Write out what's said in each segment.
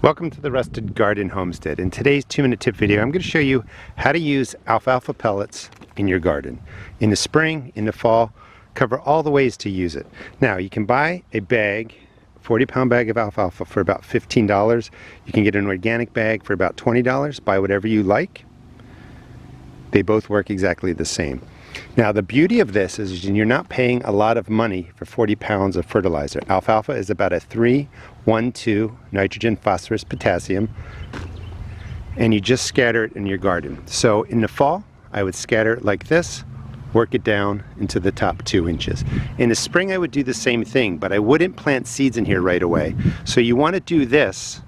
Welcome to the Rusted Garden Homestead. In today's 2-minute tip video, I'm going to show you how to use alfalfa pellets in your garden. In the spring, in the fall, cover all the ways to use it. Now, you can buy a bag, 40-pound bag of alfalfa for about $15. You can get an organic bag for about $20. Buy whatever you like. They both work exactly the same. Now, the beauty of this is you're not paying a lot of money for 40 pounds of fertilizer. Alfalfa is about a 3-1-2 nitrogen, phosphorus, potassium, and you just scatter it in your garden. So in the fall, I would scatter it like this, work it down into the top 2 inches. In the spring, I would do the same thing, but I wouldn't plant seeds in here right away. So you want to do this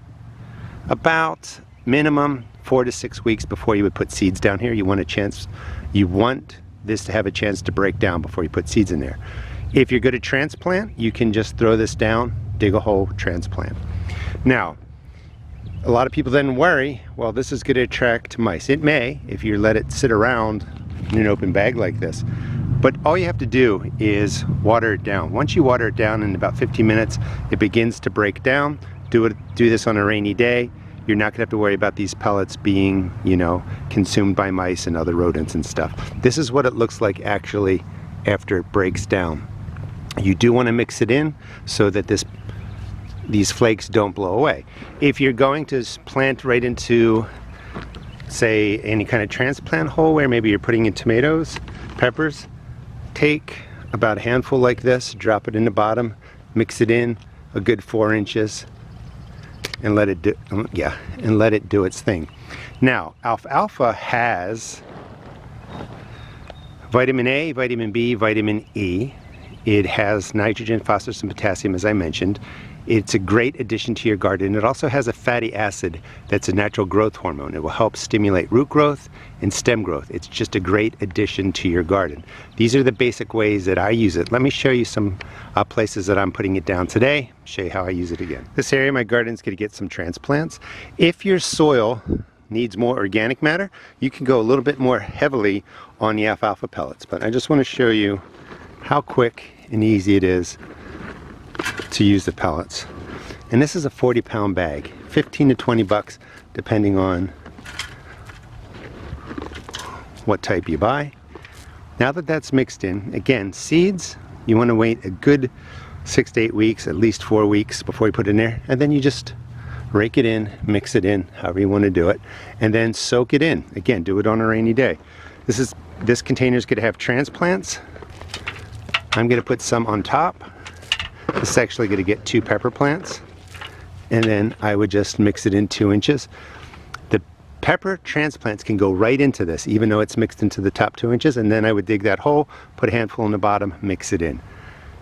about minimum 4 to 6 weeks before you would put seeds down here. You want this to have a chance to break down before you put seeds in there. If you're good at transplant, you can just throw this down, dig a hole, transplant. Now, a lot of people then worry, well, this is going to attract mice. It may, if you let it sit around in an open bag like this. But all you have to do is water it down. Once you water it down in about 15 minutes, it begins to break down. Do this on a rainy day. You're not going to have to worry about these pellets being, consumed by mice and other rodents and stuff. This is what it looks like actually after it breaks down. You do want to mix it in so that these flakes don't blow away. If you're going to plant right into, say, any kind of transplant hole where maybe you're putting in tomatoes, peppers, take about a handful like this, drop it in the bottom, mix it in a good 4 inches, and let it do its thing. Now, alfalfa has vitamin A, vitamin B, vitamin E. It has nitrogen, phosphorus, and potassium, as I mentioned. It's a great addition to your garden. It also has a fatty acid that's a natural growth hormone. It will help stimulate root growth and stem growth. It's just a great addition to your garden. These are the basic ways that I use it. Let me show you some places that I'm putting it down today, show you how I use it again. This area of my garden is going to get some transplants. If your soil needs more organic matter, you can go a little bit more heavily on the alfalfa pellets. But I just want to show you how quick and easy it is to use the pellets. And this is a 40-pound bag, 15 to 20 bucks depending on what type you buy. Now that that's mixed in, again, seeds, you want to wait a good 6 to 8 weeks, at least 4 weeks before you put it in there, and then you just rake it in, mix it in, however you want to do it, and then soak it in. Again, do it on a rainy day. This container is going to have transplants. I'm going to put some on top. This is actually going to get 2 pepper plants, and then I would just mix it in 2 inches. The pepper transplants can go right into this, even though it's mixed into the top 2 inches, and then I would dig that hole, put a handful in the bottom, mix it in.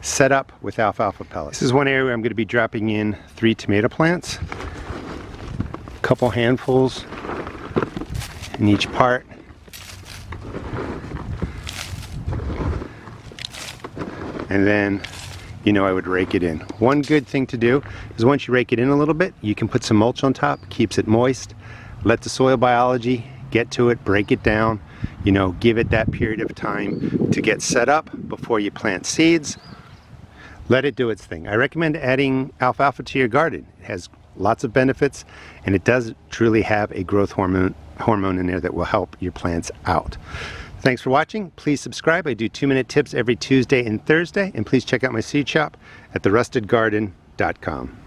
Set up with alfalfa pellets. This is one area where I'm going to be dropping in 3 tomato plants, a couple handfuls in each part. And then I would rake it in. One good thing to do is once you rake it in a little bit, you can put some mulch on top, keeps it moist. Let the soil biology get to it, break it down, give it that period of time to get set up before you plant seeds. Let it do its thing. I recommend adding alfalfa to your garden. It has lots of benefits, and it does truly have a growth hormone in there that will help your plants out. Thanks for watching. Please subscribe. I do 2-minute tips every Tuesday and Thursday, and please check out my seed shop at therustedgarden.com.